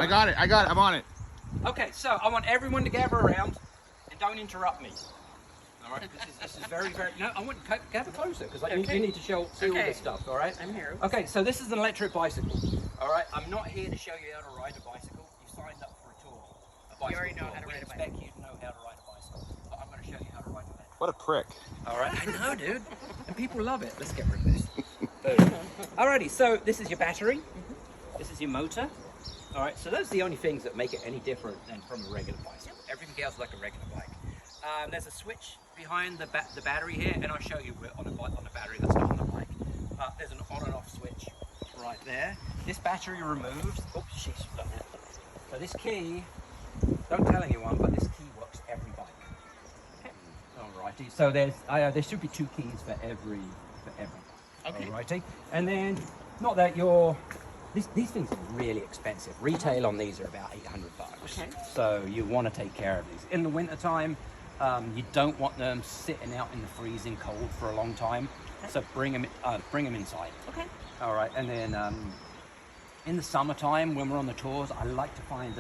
I got it. I'm on it. Okay, so I want everyone to gather around and don't interrupt me. All right, this is very, very. No, I want to gather closer because you need to see all this stuff. All right. I'm here. Okay, so this is an electric bicycle. All right, I'm not here to show you how to ride a bicycle. You signed up for a tour. A bicycle. You already know tour. how to ride a bicycle. We expect you to know how to ride a bicycle. But I'm going to show you how to ride a bicycle. What a prick. All right, I know, dude. And people love it. Let's get rid of this. Boom. Alrighty, so this is your battery. This is your motor. All right, so those are the only things that make it any different than from a regular bicycle. Everything else is like a regular bike. There's a switch behind the battery here, and I'll show you on a battery that's not on the bike. There's an on and off switch right there. This battery removes. Oops, sheesh. So this key, don't tell anyone, but this key works every bike. Okay. Alrighty. So there should be 2 keys for every bike. Okay. Alrighty. And then, not that these things are really expensive. Retail on these are about $800. Okay. So you want to take care of these. In the winter time, you don't want them sitting out in the freezing cold for a long time. Okay. So bring them inside. Okay. All right. And then in the summertime, when we're on the tours, I like to find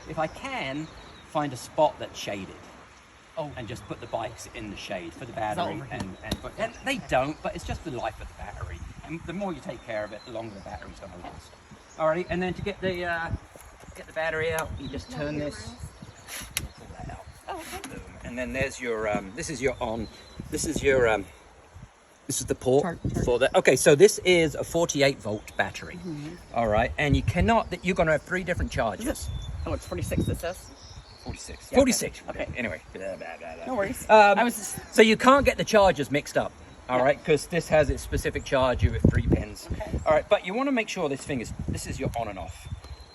if I can, find a spot that's shaded. Oh. And just put the bikes in the shade for the battery. And they don't, but it's just the life of the battery. And the more you take care of it, the longer the battery's going to last. Alrighty, and then to get the battery out, you just turn this, pull that out. Oh, okay. Boom. And then there's your this is the port for the. Okay, so this is a 48-volt battery. All right, and you're going to have 3 different charges. Oh, it's 46. It says 46. Yeah, 46. Okay. Anyway. No worries. So you can't get the chargers mixed up. All right, because this has its specific charger with 3 pins. Okay. All right, but you want to make sure this is your on and off.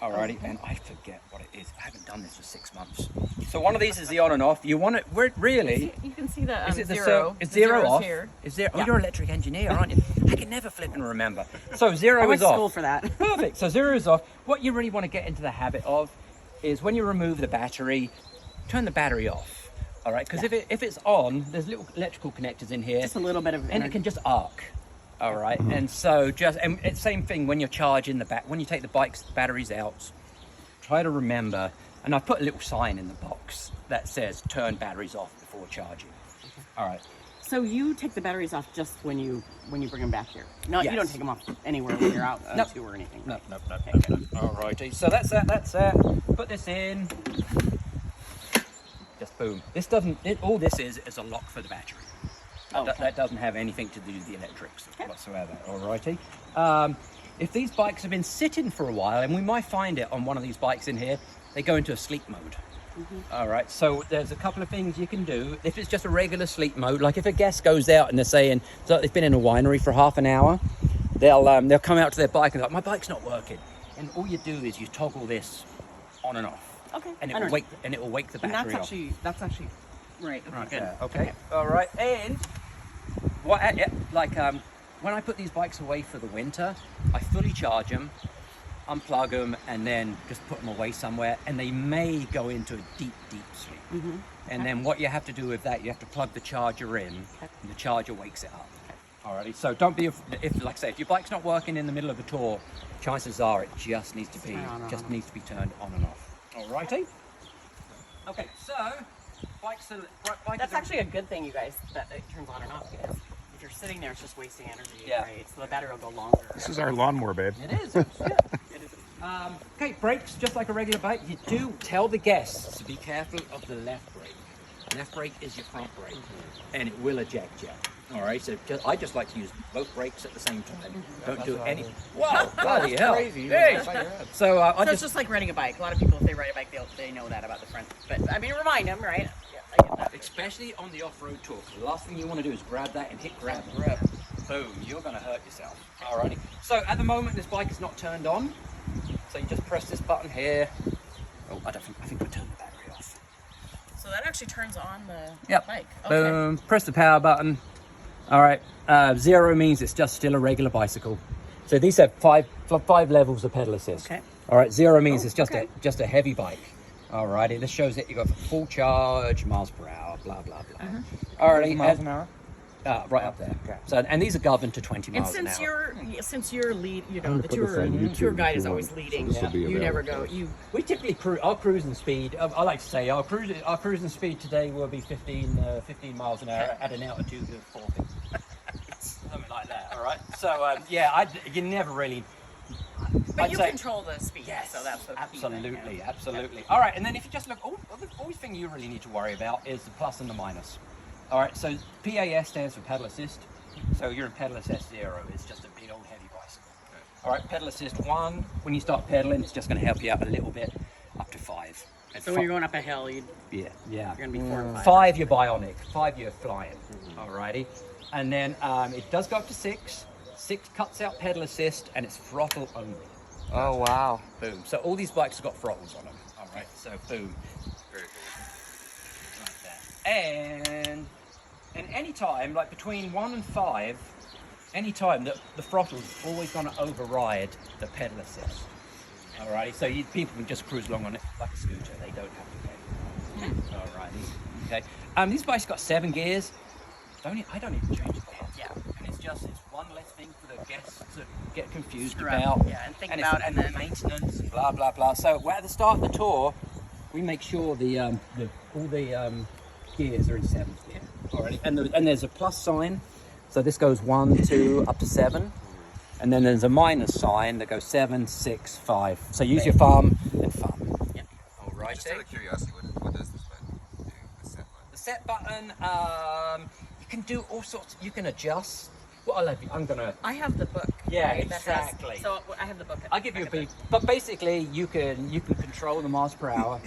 All righty, and I forget what it is. I haven't done this for 6 months. So one of these is the on and off. You want it really. You can see the is it zero. Is zero off? Here. Is there? Oh, you're an electric engineer, aren't you? I can never flip and remember. So 0 is off. I went to school for that. Perfect. So 0 is off. What you really want to get into the habit of is when you remove the battery, turn the battery off. All right, because if it's on, there's little electrical connectors in here. Just a little bit of and it can just arc. All right, and so and it's same thing when you're charging when you take the bike's batteries out, try to remember, and I've put a little sign in the box that says turn batteries off before charging. All right. So you take the batteries off just when you bring them back here? No, yes. You don't take them off anywhere when you're out to or anything? No. All righty, so that's that. Put this in. Just boom. This doesn't. All this is a lock for the battery. That doesn't have anything to do with the electrics whatsoever. Alrighty. If these bikes have been sitting for a while, and we might find it on one of these bikes in here, they go into a sleep mode. All right. So there's a couple of things you can do. If it's just a regular sleep mode, like if a guest goes out and they're saying so they've been in a winery for half an hour, they'll come out to their bike and they're like, my bike's not working, and all you do is you toggle this on and off. Okay. And it will wake the battery off. That's actually right. Okay. Right Good. there. Okay. All right. And when I put these bikes away for the winter, I fully charge them, unplug them, and then just put them away somewhere. And they may go into a deep, deep sleep. And then what you have to do with that, you have to plug the charger in, and the charger wakes it up. Alrighty. So don't be if your bike's not working in the middle of a tour, chances are it just needs to be turned on and off. Alrighty. Okay, so bikes That's actually a good thing, you guys, that it turns on and off, because if you're sitting there, it's just wasting energy. Yeah. Right? So the battery will go longer. This is our lawnmower, babe. It is. It is. Okay, brakes just like a regular bike. You do tell the guests to be careful of the left brake. Left brake is your front brake, and it will eject you. All right, so I just like to use both brakes at the same time. Don't do any. Wow, bloody hell! Crazy. Hey. So It's just like riding a bike. A lot of people, if they ride a bike, they know that about the front. But I mean, remind them, right? Yeah, I get that. Especially on the off-road tour. The last thing you want to do is grab that and hit grab. Boom! You're going to hurt yourself. Alrighty. So at the moment, this bike is not turned on. So you just press this button here. Oh, I think we turned the battery off. So that actually turns on the bike. Okay. Boom. Press the power button. All right. 0 means it's just still a regular bicycle. So these have five levels of pedal assist. Okay. All right. 0 means it's just a heavy bike. All righty. This shows that you got full charge, miles per hour, blah blah blah. All righty. Miles an hour. right up there. So, and these are governed to 20 And miles an hour. since you're lead, you know, the put this on YouTube tour guide if is you always want. leading. So this will be You never available. go. You We typically our cruising speed. I like to say our cruising speed today will be 15 miles an hour at an altitude of 40, something like that. All right. So you never really. but I'd you say- control the speed. Yes, So that's the key thing, absolutely, yeah. absolutely. All right, and then if you just look, the only thing you really need to worry about is the plus and the minus. All right, so PAS stands for pedal assist. So you're in pedal assist 0. It's just a big old heavy bicycle. All right, pedal assist 1. When you start pedaling, it's just going to help you out a little bit, up to 5. And So when you're going up a hill, you're yeah. going to be 4 and 5. 5, you're bionic. 5, you're flying. Alrighty, and then it does go up to 6. 6 cuts out pedal assist, and it's throttle only. Oh, wow. Boom. So all these bikes have got throttles on them. All right. So boom. Very Like that. And any time, like between 1 and 5, any time that the throttle's always going to override the pedal assist. Alrighty. So people can just cruise along on it like a scooter. They don't have to pedal. Alrighty. Okay. These bikes got 7 gears. I don't even change the gears. Yeah. And it's one less thing for the guests to get confused Right. about. Yeah, and think and about, and and the then maintenance and blah blah blah. So at the start of the tour, we make sure all the gears are in 7th gear already, and there's a plus sign, so this goes 1, 2 up to 7, and then there's a minus sign that goes 7, 6, 5. So use your thumb and thumb. Yep. All right. Just out of curiosity, what does this button do? The set button? The set button, you can do all sorts. You can adjust. What I'm gonna. I have the book. Yeah, right, that has- exactly. so I have the book. I'll give you a I beep, but basically you can control the miles per hour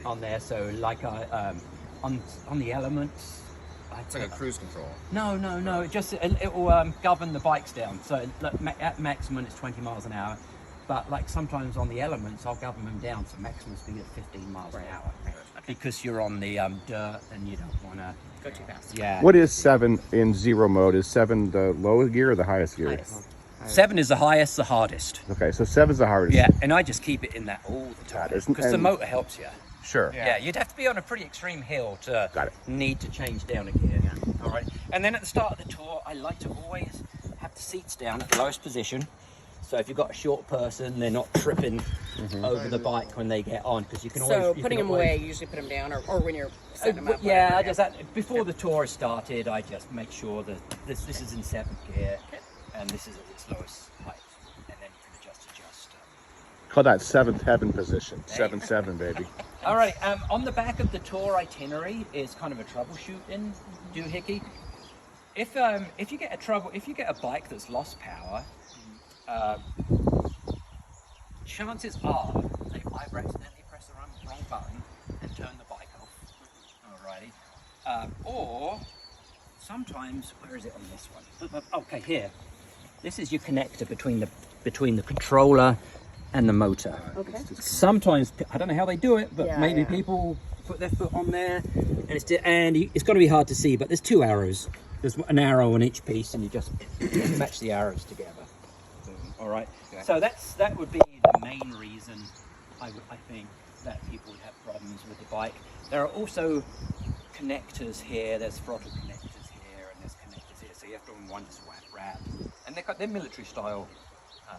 on there. So like on the elements, It's like a cruise control. no, it will govern the bikes down. So at maximum it's 20 miles an hour, but like sometimes on the elements I'll govern them down to maximum speed of 15 miles an hour because you're on the dirt and you don't want to Go too fast. Yeah. What is 7 in 0 mode? Is 7 the lowest gear or the highest gear? Highest. 7 is the highest, the hardest. Okay, so 7's the hardest. Yeah, and I just keep it in that all the time That is- because the and- motor helps you. Sure. Yeah, you'd have to be on a pretty extreme hill to Got it. need to change down a gear. All right, and then at the start of the tour, I like to always have the seats down at the lowest position. So if you've got a short person, they're not tripping over the bike when they get on because you can always. So you putting can them always- away, you usually put them down, or when you're setting them up. Yeah, whatever, before the tour started, I just make sure that this is in 7th gear, and this is at its lowest height, and then you can adjust. Call that 7th heaven position. 7-7, baby. All right. On the back of the tour itinerary is kind of a troubleshooting doohickey. If you get a bike that's lost power, chances are I've accidentally pressed the wrong button and turned the bike off. Alrighty. Or sometimes, where is it on this one? Okay, here. This is your connector between the controller and the motor. Okay. Sometimes I don't know how they do it, but Yeah, maybe yeah. people put their foot on there, and it's got to be hard to see. But there's 2 arrows. There's an arrow on each piece, and you just match the arrows together. Boom. All right. Okay. So that would be the main reason I think that people would have problems with the bike. There are also connectors here. There's throttle connectors here, and there's connectors here. So you have to one just wrap, and they're military style.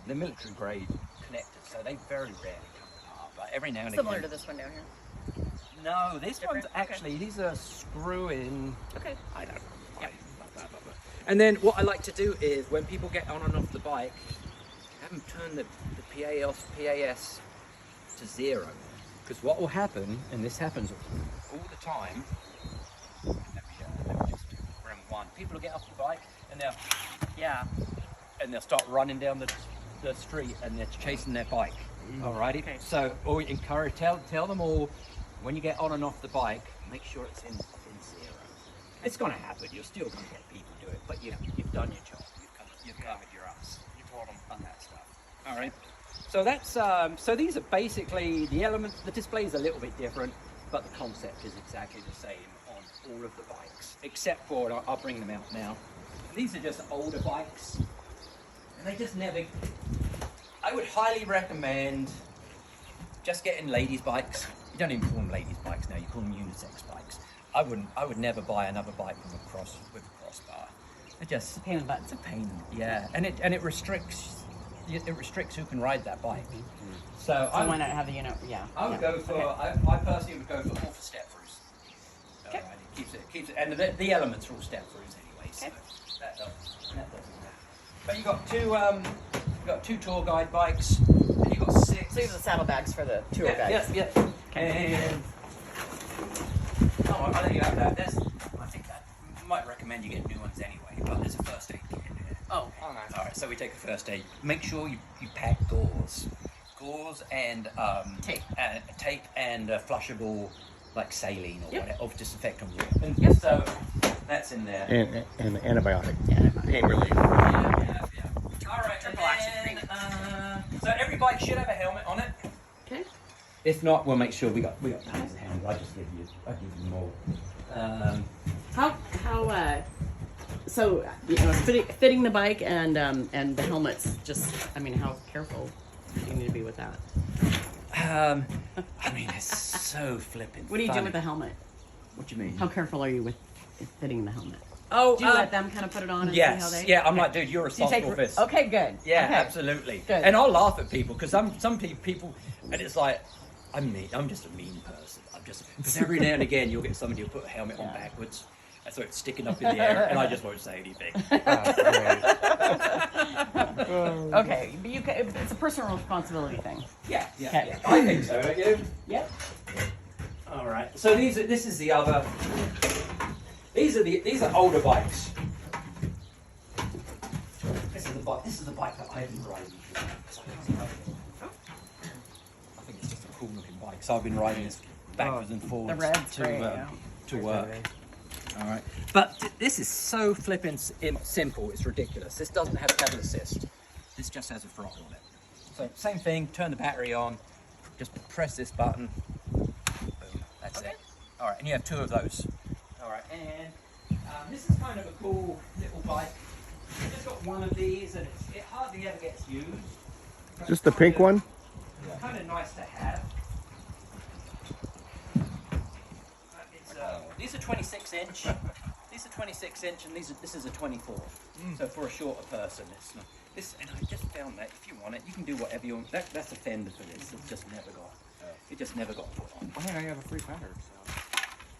They're military grade connectors, so they very rarely come apart. But every now and Similar again. to this one down here. No, this Different? one's actually these are screw-in. Okay. I don't know. Blah. And then what I like to do is when people get on and off the bike, have them turn the PAS to 0, because what will happen, and this happens all the time. Let me just do round 1. People will get off the bike and they'll start running down the street and they're chasing their bike. Alrighty. Okay. So, or encourage, tell them all when you get on and off the bike, make sure it's in 0. It's going to happen. You're still going to get people do it, but you've done your job. You've covered your ass. You told them on that stuff. All right. So that's so these are basically the elements. The display is a little bit different, but the concept is exactly the same on all of the bikes, except for I'll bring them out now. These are just older bikes, and they just never. I would highly recommend just getting ladies' bikes. You don't even call them ladies' bikes now. You call them unisex bikes. I would never buy another bike with a cross crossbar. It just Pain in the butt. it's a pain. Yeah, and it restricts who can ride that bike. So So why not have the Yeah. I would go for. Okay. I personally would go for step throughs. Okay. It keeps it, and the elements are all step throughs anyway. So Okay. that doesn't matter. But you got two tour guide bikes, and you got 6. So these are the saddlebags for the tour guides. Yes, yes. And I think you have that. I think that might recommend you get new ones anyway. But there's a first aid kit in there. Oh. Oh, nice. All right, so we take a first aid. Make sure you pack gauze and tape and flushable like saline or whatever of disinfectant water. And so that's in there. And antibiotic. Yeah. Pain relief. Yeah. All right, Triple action so every bike should have a helmet on it. Okay. If not, we'll make sure we got tons of helmets. I give you more. So fitting the bike and the helmets. Just how careful do you need to be with that? I mean, it's so flippant. What do you do with the helmet? What do you mean? How careful are you with fitting the helmet? Oh, Do you let them kind of put it on and see how they? Yeah, I'm like, dude, you're responsible for this. Okay, good. Yeah, Okay. absolutely. Good. And I'll laugh at people because some people, and it's like, I'm just a mean person. Because every now and again you'll get somebody who'll put a helmet on backwards, and so it's sticking up in the air, and I just won't say anything. Okay, but it's a personal responsibility thing. Yeah. Okay. I think so, don't you? Yep. All right. So these are older bikes. This is the bike that I've been riding. I think it's just a cool looking bike. So I've been riding this backwards and forwards The red's great, yeah. to work. All right. But this is so flippin' simple. It's ridiculous. This doesn't have pedal assist. This just has a throttle on it. So same thing. Turn the battery on. Just press this button. Boom. That's it. All right. And you have 2 of those. All right. And this is kind of a cool little bike. I've just got one of these, and it hardly ever gets used. Just the pink one? It's kind of nice to have. These are 26 inch. These are 26 inch, and this is a 24. So for a shorter person, it's not. This, and I just found that if you want it, you can do whatever you want. That's a fender for this. It just never got. It just never got put on. I think I have a free fender. So.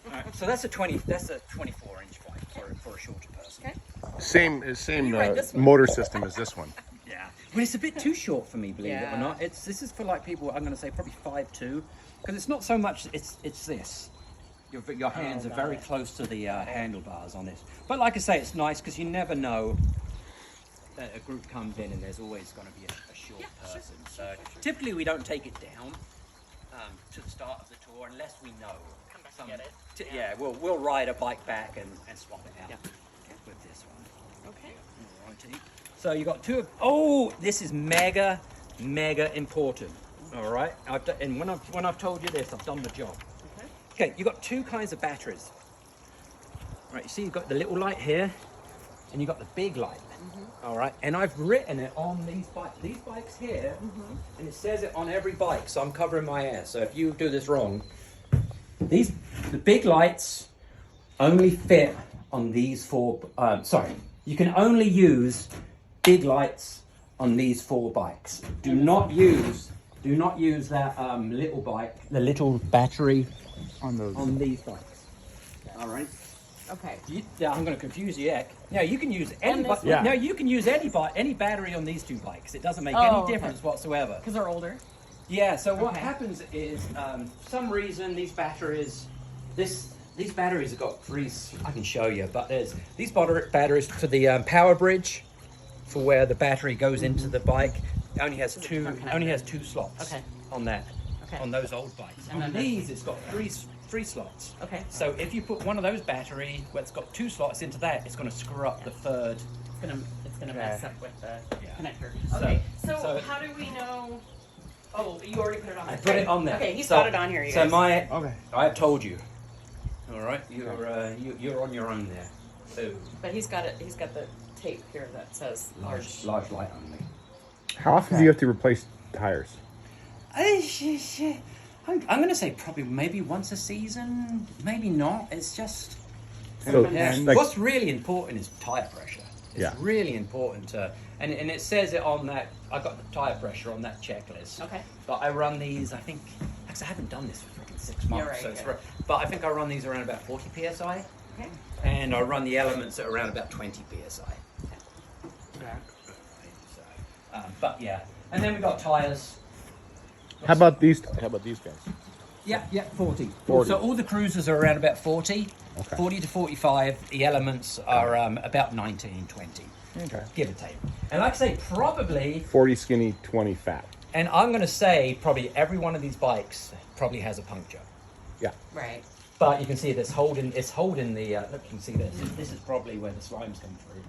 All right, so that's a 24 inch bike for a shorter person. Okay. Same You ride this one. motor system as this one. Yeah. Well, it's a bit too short for me, believe it Yeah. or not. This is for like people. I'm going to say probably 5'2", because it's not so much. It's this. Your hands are very close to the handlebars on this. But like I say, it's nice because you never know that a group comes in and there's always going to be a short person. So typically we don't take it down to the start of the tour unless we know. Come back and get it. Yeah, we'll ride a bike back and swap it out with this one. Okay. Alrighty. So you got 2 of. Oh, this is mega important. All right. And when I've told you this, I've done the job. Okay, you've got 2 kinds of batteries. Right, you see you've got the little light here, and you've got the big light. All right, and I've written it on these bikes here, and it says it on every bike, so I'm covering my ass. So if you do this wrong, the big lights only fit on these 4, you can only use big lights on these 4 bikes. Do not use that little bike, the little battery on these bikes. All right. Okay. I'm going to confuse you. Now you can use any. this one? Now you can use any battery on these 2 bikes. It doesn't make Oh, any okay. difference whatsoever. Because they're older. Yeah. So what Okay. happens is, for some reason these batteries have got 3. I can show you, but there's these batteries for the power bridge, for where the battery goes into the bike. It only has two slots. Okay. On that. Okay. On those old bikes. And On then these, it's got 3 slots. Okay. So if you put one of those battery where it's got 2 slots into that, it's going to screw up the third. It's gonna mess up with the connector. So- Okay. So, so- how do we know? Oh, you already put it on. I there. put it on there. Okay, he's So- got it on here. You So guys. I have told you. All right, you're on your own there. So But he's got it. He's got the tape here that says large. large light only. How often do you have to replace tires? I'm going to say probably maybe once a season, maybe not. It's just So, Yeah. like, What's really important is tire pressure. It's Yeah. really important to, and it says it on that. I got the tire pressure on that checklist. Okay. But I run these. I think actually I haven't done this for freaking 6 months. right, So it's yeah. but I think I run these around about 40 psi, Okay. and I run the elements at around about 20 psi. But yeah, and then we got tires. how about these guys? Yeah, 40. 40. So all the cruisers are around about 40, Okay. 40 to 45. The elements are about 19, 20, Okay. give or take. And like I say, probably, 40 skinny, 20 fat. and I'm going to say probably every one of these bikes probably has a puncture. Yeah. Right. But you can see it's holding the, look, you can see this. This is probably where the slimes come through.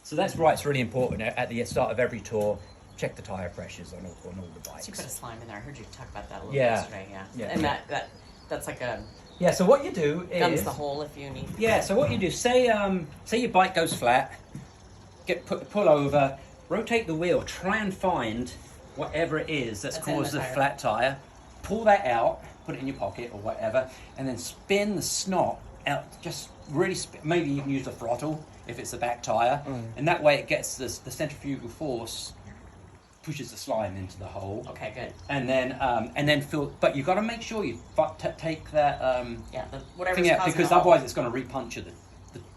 So that's why it's really important at the start of every tour, check the tire pressures on all the bikes. So you put a slime in there. I heard you talk about that a little Yeah. yesterday. Yeah. Yeah. And that's like a Yeah, so what you do gums is... the hole if you need. Yeah, so what you do, say your bike goes flat, pull over, rotate the wheel, try and find whatever it is that's That's in caused the the tire. flat tire, pull that out, put it in your pocket or whatever, and then spin the snot out, just really maybe you can use the throttle if it's the back tire, and that way it gets the centrifugal force, pushes the slime into the hole. Okay, good. And then fill, but you got to make sure you take that Yeah, whatever's thing out, causing because the hole. otherwise it's going to repuncture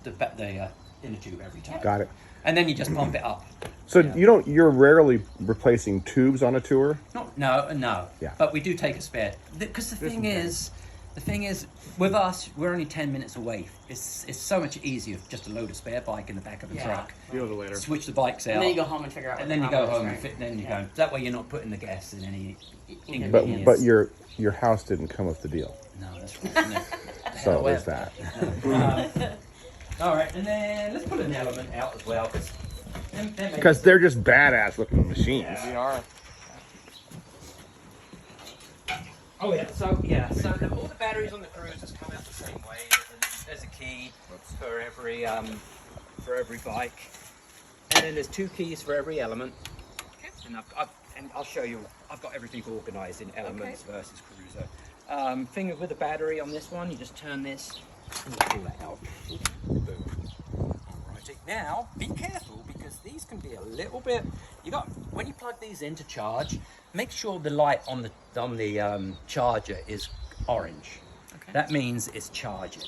the inner tube every time. Got it. And then you just pump it up. So Yeah. you're rarely replacing tubes on a tour? No. Yeah. But we do take a spare, because the thing is, with us, we're only 10 minutes away. It's so much easier just to load a spare bike in the back of a Yeah. truck, Deal with it later. switch the bikes out, And then you go home and figure out. and what then the you go problem home is, and right? fit. Then you Yeah. go. That way you're not putting the gas in any But inconvenience. but your house didn't come with the deal. No, that's right. No. So there's that. All right, and then let's put an element out as well, Because they're just badass looking machines. We are. Oh yeah, so all the batteries on the cruisers come out the same way. There's a key for every bike, and then there's 2 keys for every element. And I'll show you. I've got everything organised in elements versus cruiser. Thing with the battery on this one, you just turn this and you pull that out. Boom. Alrighty. Now be careful, because these can be a little bit. When you plug these in to charge, make sure the light on the charger is orange. Okay. That means it's charging.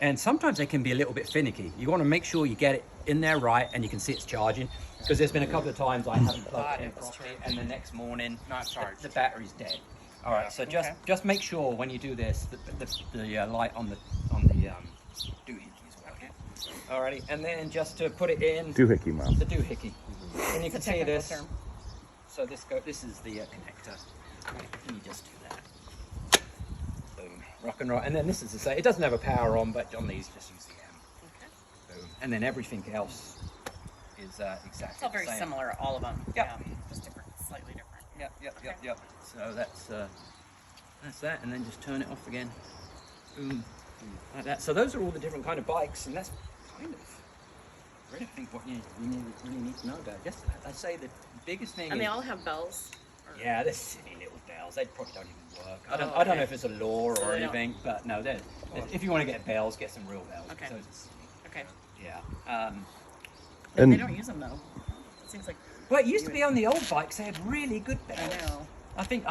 And sometimes they can be a little bit finicky. You want to make sure you get it in there right and you can see it's charging. Because there's been a couple of times I haven't plugged it in properly, and the next morning Not charged. the battery's dead. All right, so just make sure when you do this the light on the doohickeys working. Alrighty, and then just to put it in Doohickey, Mom. the doohickey, and you can see technical this. term. So this is the connector. And you just do that. Boom, rock and roll. And then this is the same. It doesn't have a power on, but on these just use the M. Boom, and then everything else is exactly It's all very the same. similar, all of them. Yep. Yeah, just different, slightly different. Yep. So that's that, and then just turn it off again. Boom, like that. So those are all the different kind of bikes, and that's kind of really, I think, what you really need to know about. Just I say the biggest thing. And they is, all have bells. yeah, they're silly little bells. They probably don't even work. I Oh, don't know okay. if it's a law So or they don't- anything, but no, if you want to get bells, get some real bells. Okay. Those are silly. Okay. Yeah. And They don't use them though. It seems like Well, it used to be on the old bikes. They had really good bells. I know. I think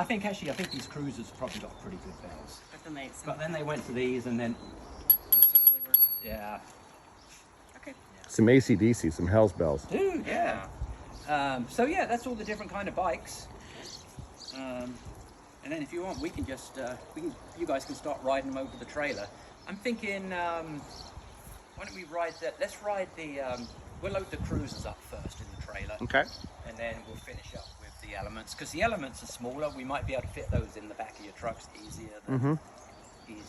these cruisers probably got pretty good bells. But then But then they went to these, and then just don't really work. yeah, Okay. some AC/DC, some Hell's Bells. dude, yeah. So yeah, that's all the different kind of bikes. And then if you want, we can just you guys can start riding them over the trailer. I'm thinking, why don't we ride that? Let's ride the. We'll load the cruisers up first in the trailer. Okay. And then we'll finish up with the elements, because the elements are smaller. We might be able to fit those in the back of your trucks easier than the.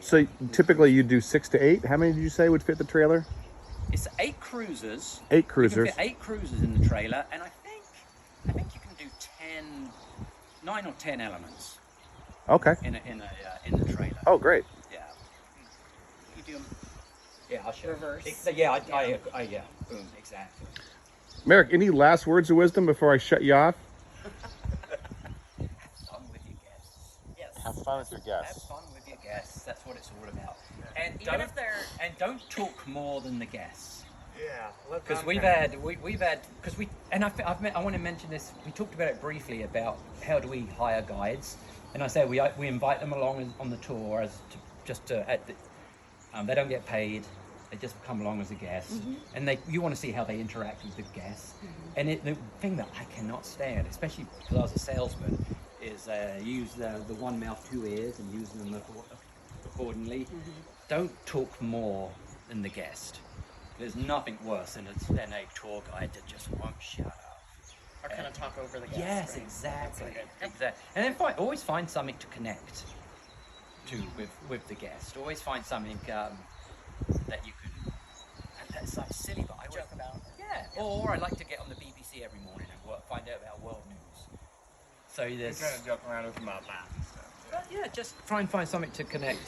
So typically you do 6 to 8. How many did you say would fit the trailer? It's 8 cruisers. 8 You cruisers. can fit 8 cruisers in the trailer, and I think you can do 9 or 10 elements Okay. in the trailer. Oh, great. Yeah. You do them. Yeah, I'll show Reverse. you. Yeah, yeah. Boom, exactly. Merrick, any last words of wisdom before I shut you off? I'm with you guys. Yes. have fun with your Have guests. fun with your guests. That's what it's all about. And Even don't, if they're and don't talk more than the guests. Yeah. Because we've had, because we, and I want to mention this. We talked about it briefly about how do we hire guides, and I say we invite them along on the tour as they don't get paid. They just come along as a guest, and you want to see how they interact with the guests. And the thing that I cannot stand, especially because I was a salesman, is use the one mouth, two ears, and use them accordingly. Don't talk more than the guest. There's nothing worse than a tour guide that just won't shut up. or kind of talk over the guests. Yes, right? exactly. That's Exactly. And then always find something to connect to with the guest. Always find something that you can. And that's like silly, but I Joke about. Yeah. Or I like to get on the BBC every morning and find out about world news. So there's. Kind of joke around with my back and stuff. But yeah, just try and find something to connect.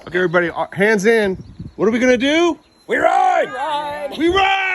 Okay, everybody, hands in. What are we gonna do? We ride. We ride!